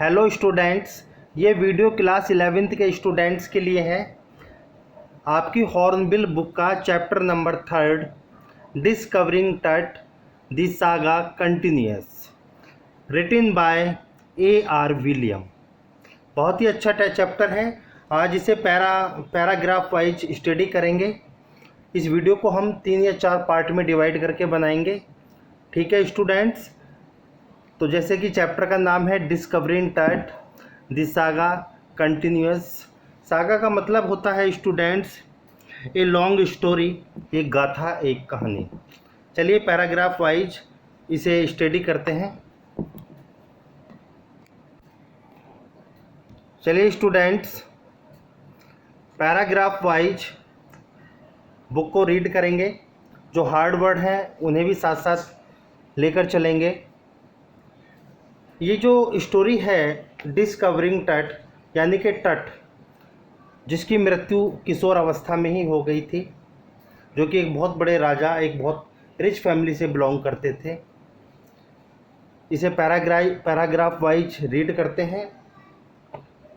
Hello students, ये video class 11th के students के लिए है। आपकी हॉर्नबिल बुक का chapter number 3 discovering Tut the saga continuous, written by A.R. William. बहुत ही अच्छा चैप्टर है। आज इसे पैराग्राफ वाइज स्टडी करेंगे। इस वीडियो को हम 3 या 4 पार्ट में डिवाइड करके बनाएंगे। ठीक है स्टूडेंट्स, तो जैसे कि चैप्टर का नाम है discovering Tut the saga continuous. Saga का मतलब होता है स्टूडेंट्स ए लॉन्ग स्टोरी, एक गाथा, एक कहानी। चलिए पैराग्राफ वाइज इसे स्टडी करते हैं। चलिए स्टूडेंट्स, पैराग्राफ वाइज बुक को रीड करेंगे। जो हार्ड वर्ड हैं उन्हें भी साथ साथ लेकर चलेंगे। ये जो स्टोरी है डिस्कवरिंग टट, यानी कि टट जिसकी मृत्यु किशोर अवस्था में ही हो गई थी, जो कि एक बहुत बड़े राजा, एक बहुत रिच फैमिली से बिलोंग करते थे। इसे पैराग्राफ वाइज रीड करते हैं,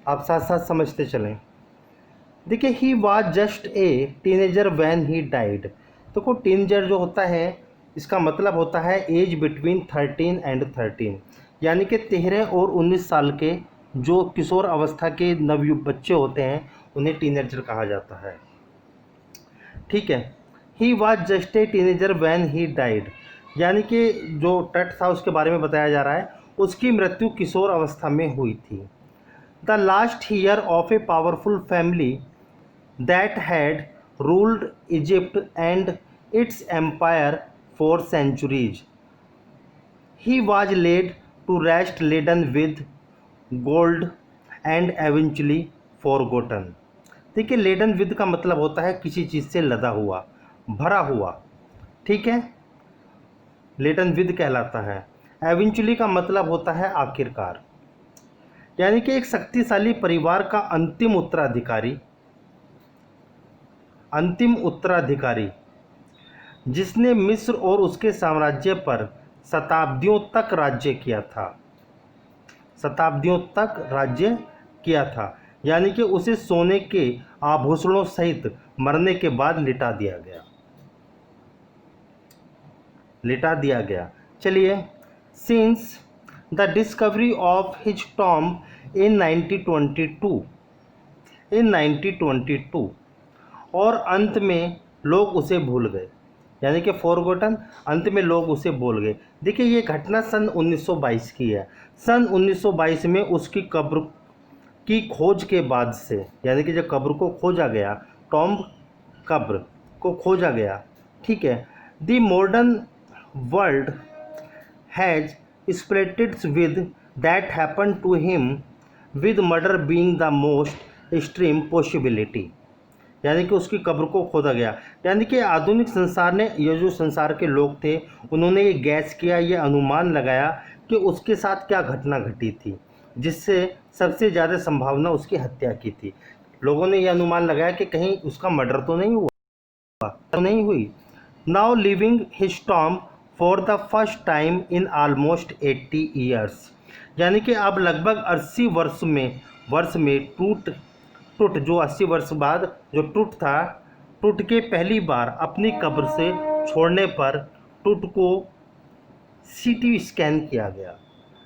आप साथ साथ समझते चलें। देखिए, he was just a teenager when he died. देखो, टीनेजर जो होता है इसका मतलब होता है एज बिटवीन 13 एंड 13, यानी कि 13 और 19 साल के जो किशोर अवस्था के नवयुवक बच्चे होते हैं उन्हें टीनेजर कहा जाता है। ठीक है, he was just a teenager when he died, यानी कि जो टट था उसके बारे में बताया जा रहा है, उसकी मृत्यु किशोर अवस्था में हुई थी। The last year of a powerful family that had ruled Egypt and its empire for centuries. He was laid to rest laden with gold and eventually forgotten. देखिए, लेडन विद का मतलब होता है किसी चीज़ से लदा हुआ, भरा हुआ। ठीक है, लेडन विद कहलाता है। एवेंचुअली का मतलब होता है आखिरकार, यानी कि एक शक्तिशाली परिवार का अंतिम उत्तराधिकारी जिसने मिस्र और उसके साम्राज्य पर शताब्दियों तक राज्य किया था, यानी कि उसे सोने के आभूषणों सहित मरने के बाद लिटा दिया गया। चलिए, since the discovery of his tomb in 1922 और अंत में लोग उसे भूल गए, यानी कि फॉरगॉटन, अंत में लोग उसे भूल गए। देखिए, ये घटना सन 1922 की है। सन 1922 में उसकी कब्र की खोज के बाद से, यानी कि जब कब्र को खोजा गया, टॉम्ब कब्र को खोजा गया। ठीक है, the modern world has splitted with that happen to him, with murder being the most extreme possibility, यानी कि उसकी कब्र को खोदा गया। यानी कि आधुनिक संसार ने, ये जो संसार के लोग थे, उन्होंने ये गैस किया, ये अनुमान लगाया कि उसके साथ क्या घटना घटी थी जिससे सबसे ज़्यादा संभावना उसकी हत्या की थी। लोगों ने ये अनुमान लगाया कि कहीं उसका मर्डर तो नहीं हुई। Now living his tomb for the first time in almost 80 years, यानी कि अब लगभग 80 वर्ष में टूट जो 80 वर्ष बाद जो टूट के पहली बार अपनी कब्र से छोड़ने पर टूट को सीटी स्कैन किया गया,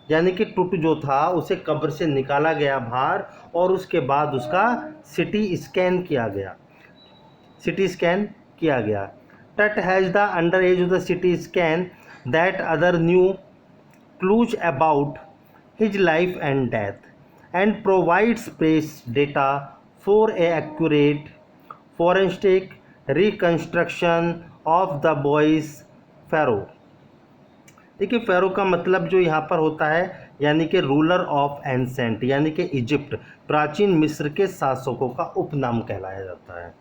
यानी कि टूट जो था उसे कब्र से निकाला गया बाहर और उसके बाद उसका सीटी स्कैन किया गया। टट has the under as of the CT scan that other new clues about his life and death and provides press data for a accurate forensic reconstruction of the boy's pharaoh। देखिए, फेरो का मतलब जो यहाँ पर होता है, यानी कि रूलर ऑफ एंसेंट, यानी कि इजिप्ट, प्राचीन मिस्र के शासकों का उपनाम कहलाया जाता है।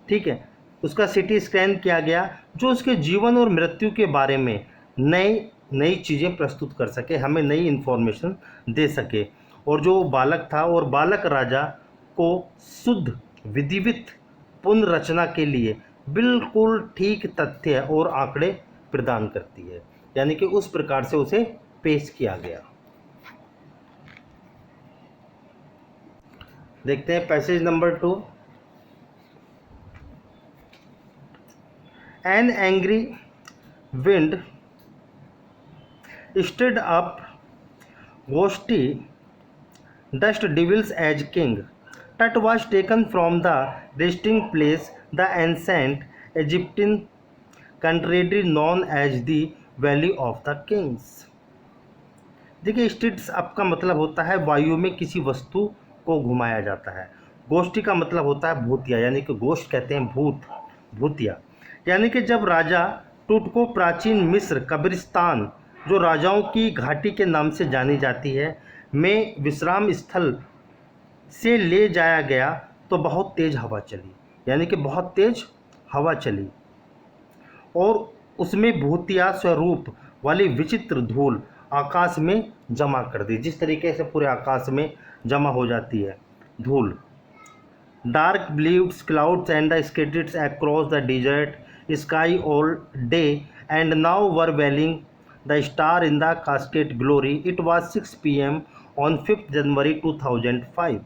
ठीक है, उसका सिटी स्कैन किया गया जो उसके जीवन और मृत्यु के बारे में नई चीज़ें प्रस्तुत कर सके, हमें नई इन्फॉर्मेशन दे सके। और जो बालक था और बालक राजा को शुद्ध विधिवत पुनर्रचना के लिए बिल्कुल ठीक तथ्य और आंकड़े प्रदान करती है, यानी कि उस प्रकार से उसे पेश किया गया। देखते हैं passage number 2। An angry wind stirred up घोष्टी dust devils as king. Tut was taken from the resting place, the ancient Egyptian country known as the Valley of the Kings. देखिए, स्टिड्स अप का मतलब होता है वायु में किसी वस्तु को घुमाया जाता है। गोष्ठी का मतलब होता है भूतिया, यानी कि गोष्ठ कहते हैं भूत, भूतिया। यानी कि जब राजा टूट को प्राचीन मिस्र कब्रिस्तान, जो राजाओं की घाटी के नाम से जानी जाती है, में विश्राम स्थल से ले जाया गया तो बहुत तेज़ हवा चली, यानी कि बहुत तेज़ हवा चली और उसमें भूतिया स्वरूप वाली विचित्र धूल आकाश में जमा कर दी। जिस तरीके से पूरे आकाश में जमा हो जाती है धूल। Dark blues clouds and skated across the desert sky all day and now were veiling the star in the casket glory. It was 6 PM on 5 January 2005।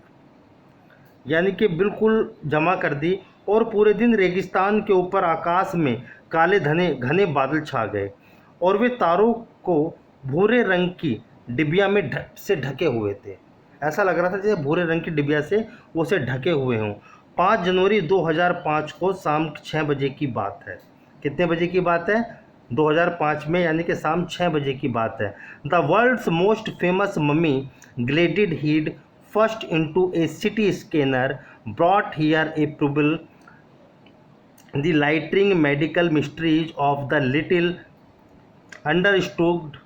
यानी कि बिल्कुल जमा कर दी और पूरे दिन रेगिस्तान के ऊपर आकाश में काले घने बादल छा गए और वे तारों को भूरे रंग की डिबिया में से ढके हुए थे। ऐसा लग रहा था जैसे भूरे रंग की डिबिया से वो से ढके हुए हों। 5 जनवरी 2005 को शाम 6 बजे की बात है। कितने बजे की बात है? 2005 में, यानी कि शाम 6 बजे की बात है। The world's most famous mummy glided head first into a CT scanner brought here a probe the lingering medical mysteries of the little understood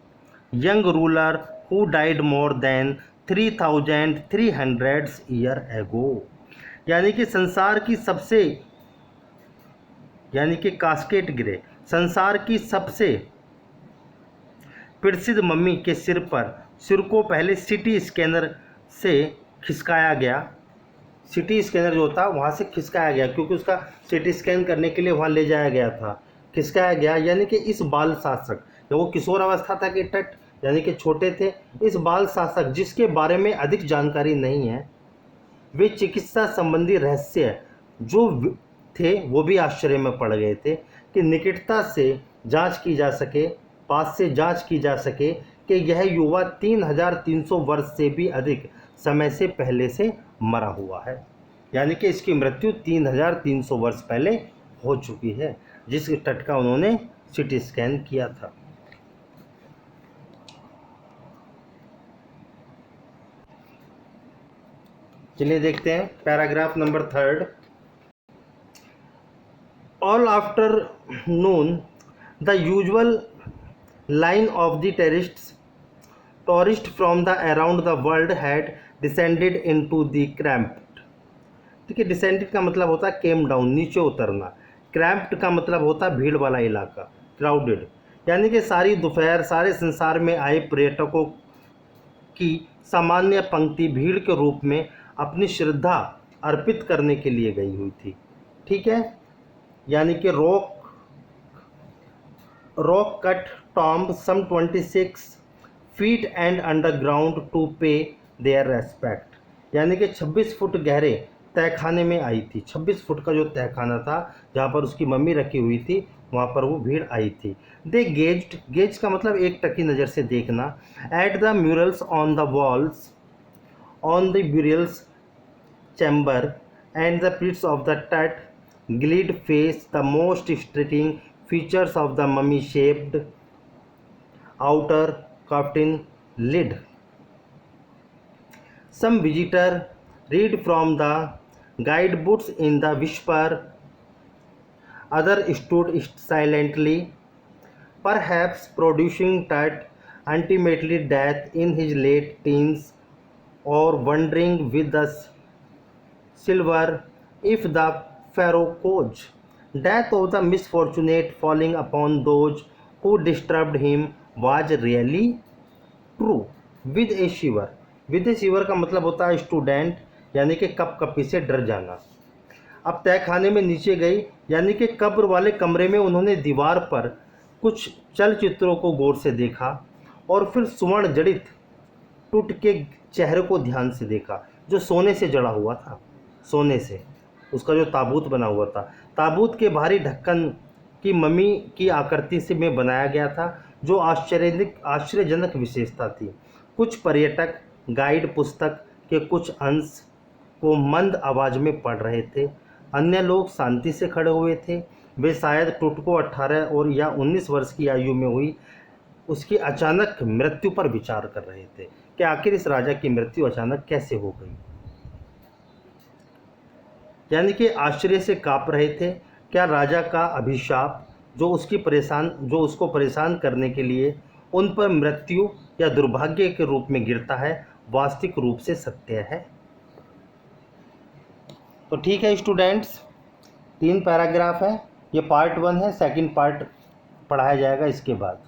young ruler who died more than 3,300 year ago। यानी कि संसार की सबसे, यानी कि casket गिरे, संसार की सबसे प्रसिद्ध मम्मी के सिर को पहले सिटी स्कैनर से खिसकाया गया। सिटी स्कैनर जो था वहाँ से खिसकाया गया, क्योंकि उसका सिटी स्कैन करने के लिए वहाँ ले जाया गया था, खिसकाया गया। यानी कि इस बाल शासक, जब वो किशोर अवस्था था कि तट, यानी कि छोटे थे, इस बाल शासक जिसके बारे में अधिक जानकारी नहीं है, वे चिकित्सा संबंधी रहस्य जो थे वो भी आश्चर्य में पड़ गए थे कि निकटता से जांच की जा सके, पास से जांच की जा सके कि यह युवा 3,300 वर्ष से भी अधिक समय से पहले से मरा हुआ है। यानी कि इसकी मृत्यु 3,300 वर्ष पहले हो चुकी है, जिस तट का उन्होंने सिटी स्कैन किया था। चलिए देखते हैं paragraph number 3। All after Noon the usual line of the tourist from the around the world had descended into the cramped. ठीक है, डिसेंडेड का मतलब होता है केम डाउन, नीचे उतरना। क्रैम्प्ड का मतलब होता है भीड़ वाला इलाका, क्राउडेड। यानी कि सारी दोपहर सारे संसार में आए पर्यटकों की सामान्य पंक्ति भीड़ के रूप में अपनी श्रद्धा अर्पित करने के लिए गई हुई थी। ठीक है, यानी कि rock cut tomb some 26 feet and underground to pay their respect. यानी कि 26 फुट गहरे तहखाने में आई थी। 26 फुट का जो तहखाना था जहाँ पर उसकी मम्मी रखी हुई थी, वहाँ पर वो भीड़ आई थी। दे गेज का मतलब एक टकी नज़र से देखना। At the murals on the walls on the burials chamber and the pits of the tut glid face the most striking features of the mummy shaped outer coffin lid. Some visitor read from the guidebooks in the whisper, other stood silently, perhaps producing Tut ultimately death in his late teens, or wondering with the silver if the pharaoh coach death of the misfortunate falling upon those who disturbed him was really true with a shiver। with a shiver का मतलब होता है student, यानी कि कपकपी से डर जाना। अब तहखाने में नीचे गई, यानी कि कब्र वाले कमरे में उन्होंने दीवार पर कुछ चलचित्रों को गौर से देखा और फिर सुवर्ण जड़ित टूट के चेहरे को ध्यान से देखा। जो सोने से जड़ा हुआ था, सोने से उसका जो ताबूत बना हुआ था, ताबूत के भारी ढक्कन की मम्मी की आकृति से में बनाया गया था, जो आश्चर्यजनक विशेषता थी। कुछ पर्यटक गाइड पुस्तक के कुछ अंश को मंद आवाज़ में पढ़ रहे थे, अन्य लोग शांति से खड़े हुए थे। वे शायद टुटको 18 और या 19 वर्ष की आयु में हुई उसकी अचानक मृत्यु पर विचार कर रहे थे कि आखिर इस राजा की मृत्यु अचानक कैसे हो गई। यानी कि आश्चर्य से काँप रहे थे। क्या राजा का अभिशाप जो उसको परेशान करने के लिए उन पर मृत्यु या दुर्भाग्य के रूप में गिरता है, वास्तविक रूप से सत्य है? तो ठीक है स्टूडेंट्स, 3 पैराग्राफ है, ये पार्ट 1 है, सेकंड पार्ट पढ़ाया जाएगा इसके बाद।